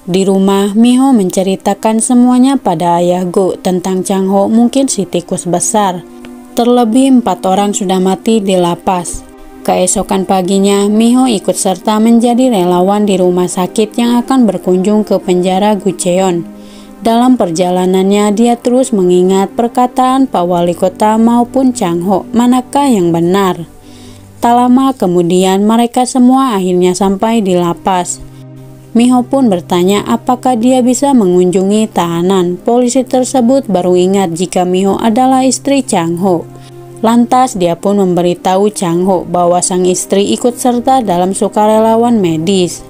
Di rumah, Miho menceritakan semuanya pada ayah Go tentang Chang Ho mungkin si tikus besar. Terlebih 4 orang sudah mati di lapas. Keesokan paginya, Miho ikut serta menjadi relawan di rumah sakit yang akan berkunjung ke penjara Gucheon. Dalam perjalanannya, dia terus mengingat perkataan Pak Wali Kota maupun Chang Ho, manakah yang benar. Tak lama kemudian, mereka semua akhirnya sampai di lapas. Miho pun bertanya apakah dia bisa mengunjungi tahanan. Polisi tersebut baru ingat jika Miho adalah istri Chang Ho. Lantas dia pun memberitahu Chang Ho bahwa sang istri ikut serta dalam sukarelawan medis.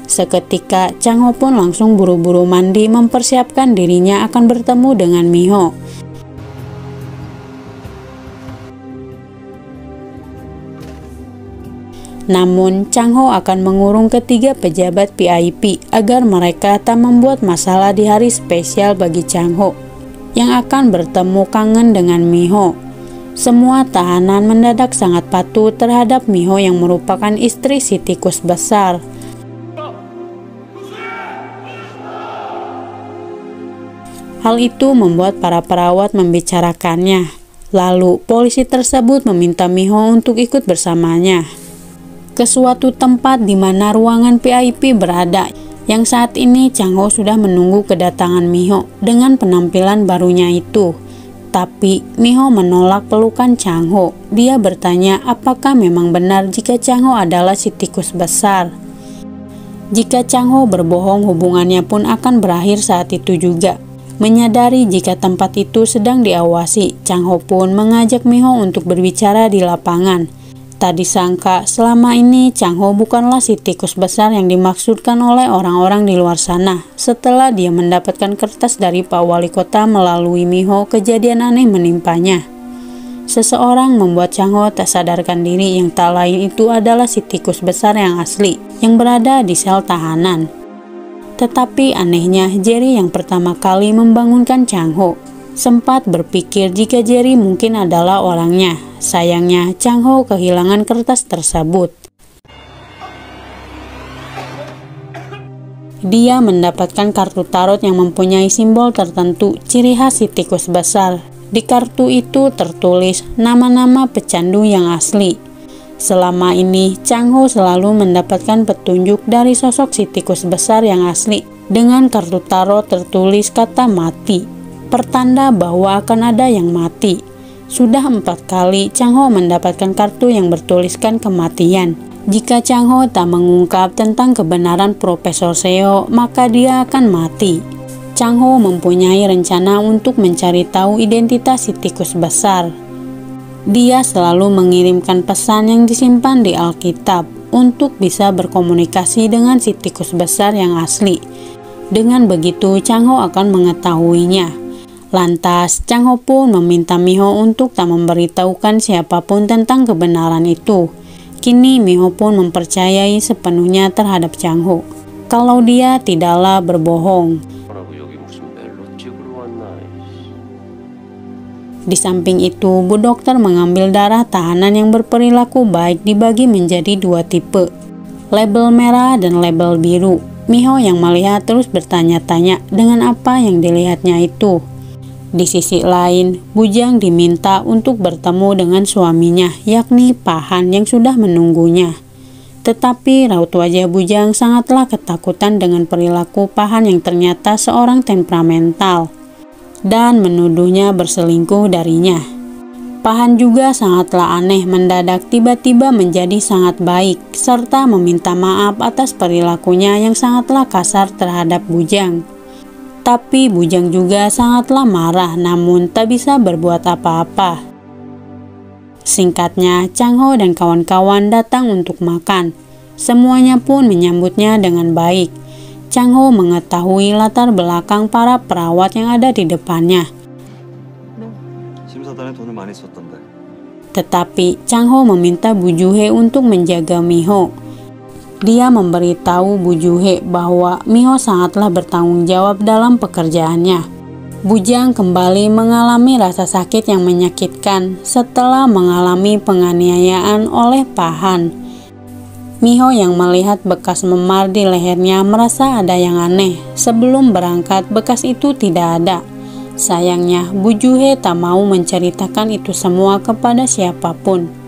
Seketika Chang Ho pun langsung buru-buru mandi mempersiapkan dirinya akan bertemu dengan Miho. Namun, Chang Ho akan mengurung ketiga pejabat VIP agar mereka tak membuat masalah di hari spesial bagi Chang Ho yang akan bertemu kangen dengan Miho. Semua tahanan mendadak sangat patuh terhadap Miho yang merupakan istri si tikus besar. Hal itu membuat para perawat membicarakannya. Lalu, polisi tersebut meminta Miho untuk ikut bersamanya ke suatu tempat di mana ruangan VIP berada, yang saat ini Chang Ho sudah menunggu kedatangan Miho dengan penampilan barunya itu. Tapi Miho menolak pelukan Chang Ho. Dia bertanya apakah memang benar jika Chang Ho adalah si tikus besar. Jika Chang Ho berbohong, hubungannya pun akan berakhir saat itu juga. Menyadari jika tempat itu sedang diawasi, Chang Ho pun mengajak Miho untuk berbicara di lapangan. Tak disangka selama ini Chang Ho bukanlah si tikus besar yang dimaksudkan oleh orang-orang di luar sana. Setelah dia mendapatkan kertas dari Pak Wali Kota melalui Miho, kejadian aneh menimpanya. Seseorang membuat Chang Ho tak sadarkan diri yang tak lain itu adalah si tikus besar yang asli yang berada di sel tahanan. Tetapi anehnya Jerry yang pertama kali membangunkan Chang Ho sempat berpikir jika Jerry mungkin adalah orangnya. Sayangnya, Chang Ho kehilangan kertas tersebut. Dia mendapatkan kartu tarot yang mempunyai simbol tertentu, ciri khas si tikus besar. Di kartu itu tertulis nama-nama pecandu yang asli. Selama ini, Chang Ho selalu mendapatkan petunjuk dari sosok si tikus besar yang asli. Dengan kartu tarot tertulis kata mati, pertanda bahwa akan ada yang mati. Sudah 4 kali Chang Ho mendapatkan kartu yang bertuliskan kematian. Jika Chang Ho tak mengungkap tentang kebenaran Profesor Seo, maka dia akan mati. Chang Ho mempunyai rencana untuk mencari tahu identitas si tikus besar. Dia selalu mengirimkan pesan yang disimpan di Alkitab untuk bisa berkomunikasi dengan si tikus besar yang asli. Dengan begitu, Chang Ho akan mengetahuinya. Lantas, Chang Ho pun meminta Miho untuk tak memberitahukan siapapun tentang kebenaran itu. Kini Miho pun mempercayai sepenuhnya terhadap Chang Ho kalau dia tidaklah berbohong. Di samping itu, Bu Dokter mengambil darah tahanan yang berperilaku baik dibagi menjadi 2 tipe, label merah dan label biru. Miho yang melihat terus bertanya-tanya dengan apa yang dilihatnya itu. Di sisi lain, Bujang diminta untuk bertemu dengan suaminya, yakni Pahan yang sudah menunggunya. Tetapi raut wajah Bujang sangatlah ketakutan dengan perilaku Pahan yang ternyata seorang temperamental dan menuduhnya berselingkuh darinya. Pahan juga sangatlah aneh, mendadak tiba-tiba menjadi sangat baik, serta meminta maaf atas perilakunya yang sangatlah kasar terhadap Bujang. Tapi Bujang juga sangatlah marah, namun tak bisa berbuat apa-apa. Singkatnya, Chang Ho dan kawan-kawan datang untuk makan. Semuanya pun menyambutnya dengan baik. Chang Ho mengetahui latar belakang para perawat yang ada di depannya. Tetapi Chang Ho meminta Bu Juhe untuk menjaga Miho. Dia memberitahu Bu Juhe bahwa Miho sangatlah bertanggung jawab dalam pekerjaannya. Bujang kembali mengalami rasa sakit yang menyakitkan setelah mengalami penganiayaan oleh Pahan. Miho yang melihat bekas memar di lehernya merasa ada yang aneh. Sebelum berangkat, bekas itu tidak ada. Sayangnya, Bu Juhe tak mau menceritakan itu semua kepada siapapun.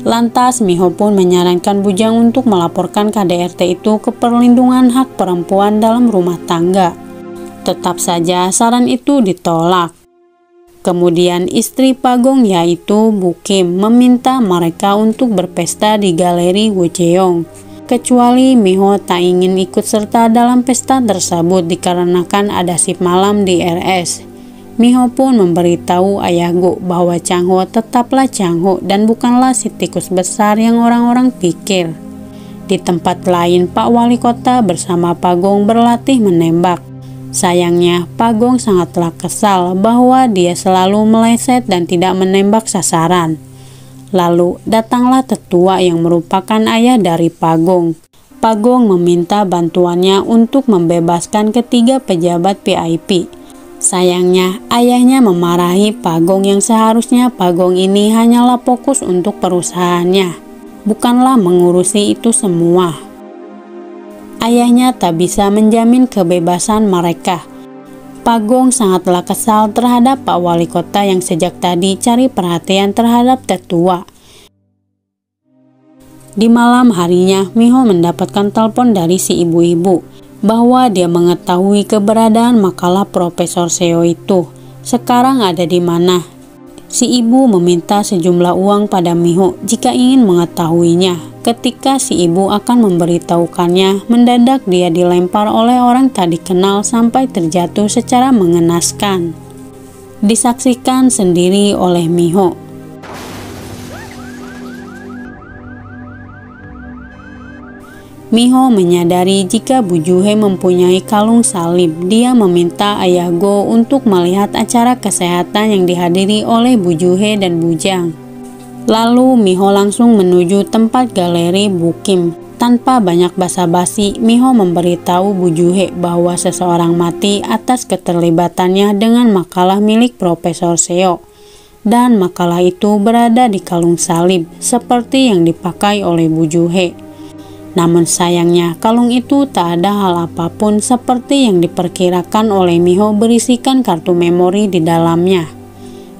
Lantas, Miho pun menyarankan Bujang untuk melaporkan KDRT itu ke Perlindungan Hak Perempuan dalam Rumah Tangga. Tetap saja saran itu ditolak. Kemudian istri Pagong yaitu Bu Kim meminta mereka untuk berpesta di galeri Wojeong. Kecuali Miho tak ingin ikut serta dalam pesta tersebut dikarenakan ada shift malam di RS. Miho pun memberitahu Ayah Go bahwa Chang-ho tetaplah Chang-ho dan bukanlah si tikus besar yang orang-orang pikir. Di tempat lain, Pak Wali Kota bersama Pagong berlatih menembak. Sayangnya, Pagong sangatlah kesal bahwa dia selalu meleset dan tidak menembak sasaran. Lalu, datanglah tetua yang merupakan ayah dari Pagong. Pagong meminta bantuannya untuk membebaskan ketiga pejabat VIP. Sayangnya, ayahnya memarahi Pagong yang seharusnya Pagong ini hanyalah fokus untuk perusahaannya, bukanlah mengurusi itu semua. Ayahnya tak bisa menjamin kebebasan mereka. Pagong sangatlah kesal terhadap Pak Wali Kota yang sejak tadi cari perhatian terhadap tetua. Di malam harinya, Miho mendapatkan telepon dari si ibu-ibu bahwa dia mengetahui keberadaan makalah Profesor Seo itu. Sekarang ada di mana? Si ibu meminta sejumlah uang pada Miho jika ingin mengetahuinya. Ketika si ibu akan memberitahukannya, mendadak dia dilempar oleh orang tak dikenal sampai terjatuh secara mengenaskan. Disaksikan sendiri oleh Miho. Miho menyadari jika Bu Juhe mempunyai kalung salib. Dia meminta Ayah Go untuk melihat acara kesehatan yang dihadiri oleh Bu Juhe dan Bujang. Lalu Miho langsung menuju tempat galeri Bu Kim. Tanpa banyak basa-basi, Miho memberitahu Bu Juhe bahwa seseorang mati atas keterlibatannya dengan makalah milik Profesor Seo. Dan makalah itu berada di kalung salib, seperti yang dipakai oleh Bu Juhe. Namun sayangnya, kalung itu tak ada hal apapun seperti yang diperkirakan oleh Miho berisikan kartu memori di dalamnya.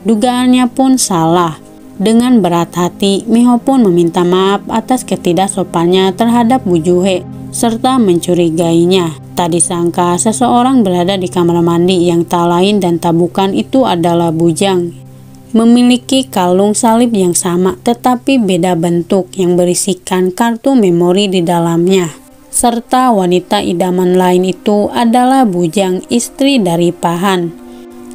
Dugaannya pun salah. Dengan berat hati, Miho pun meminta maaf atas ketidaksopannya terhadap Bu Juhe serta mencurigainya. Tak disangka seseorang berada di kamar mandi yang tak lain dan tak bukan itu adalah Bujang. Memiliki kalung salib yang sama tetapi beda bentuk yang berisikan kartu memori di dalamnya. Serta wanita idaman lain itu adalah Bujang, istri dari Pahan.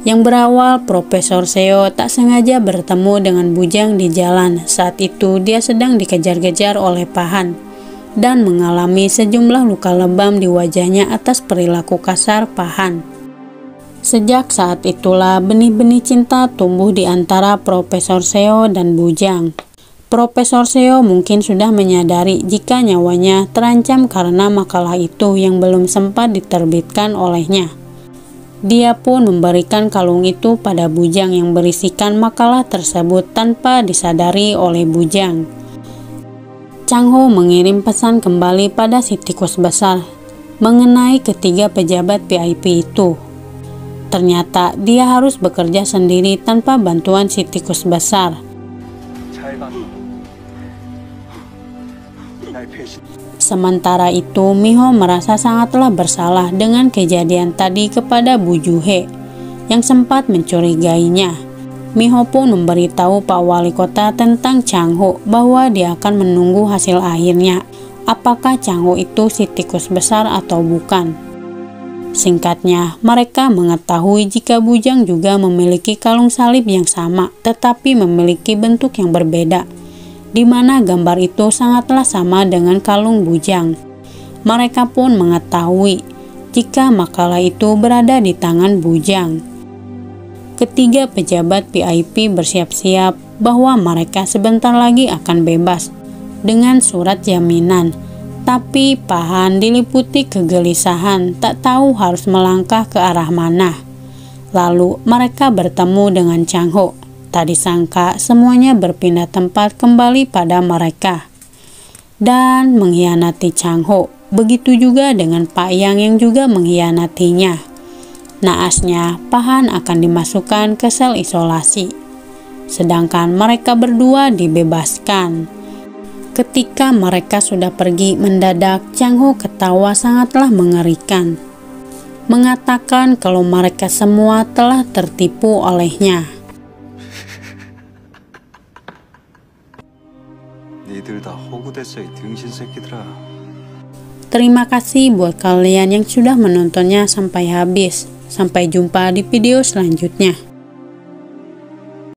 Yang berawal Profesor Seo tak sengaja bertemu dengan Bujang di jalan. Saat itu dia sedang dikejar-kejar oleh Pahan dan mengalami sejumlah luka lebam di wajahnya atas perilaku kasar Pahan. Sejak saat itulah benih-benih cinta tumbuh di antara Profesor Seo dan Bujang. Profesor Seo mungkin sudah menyadari jika nyawanya terancam karena makalah itu yang belum sempat diterbitkan olehnya. Dia pun memberikan kalung itu pada Bujang yang berisikan makalah tersebut tanpa disadari oleh Bujang. Chang-ho mengirim pesan kembali pada si tikus besar mengenai ketiga pejabat VIP itu. Ternyata dia harus bekerja sendiri tanpa bantuan si tikus besar. Sementara itu, Miho merasa sangatlah bersalah dengan kejadian tadi kepada Bu Juhe yang sempat mencurigainya. Miho pun memberitahu Pak Wali Kota tentang Chang-ho bahwa dia akan menunggu hasil akhirnya. Apakah Chang-ho itu si tikus besar atau bukan? Singkatnya, mereka mengetahui jika Bujang juga memiliki kalung salib yang sama tetapi memiliki bentuk yang berbeda, di mana gambar itu sangatlah sama dengan kalung Bujang. Mereka pun mengetahui jika makalah itu berada di tangan Bujang. Ketiga pejabat VIP bersiap-siap bahwa mereka sebentar lagi akan bebas dengan surat jaminan. Tapi Pahan diliputi kegelisahan, tak tahu harus melangkah ke arah mana. Lalu mereka bertemu dengan Chang-ho. Tak disangka semuanya berpindah tempat kembali pada mereka. dan mengkhianati Chang Ho. Begitu juga dengan Pak Yang yang juga mengkhianatinya. Naasnya, Pak Han akan dimasukkan ke sel isolasi, sedangkan mereka berdua dibebaskan. Ketika mereka sudah pergi mendadak, Chang Ho ketawa sangatlah mengerikan, mengatakan kalau mereka semua telah tertipu olehnya. Terima kasih buat kalian yang sudah menontonnya sampai habis. Sampai jumpa di video selanjutnya.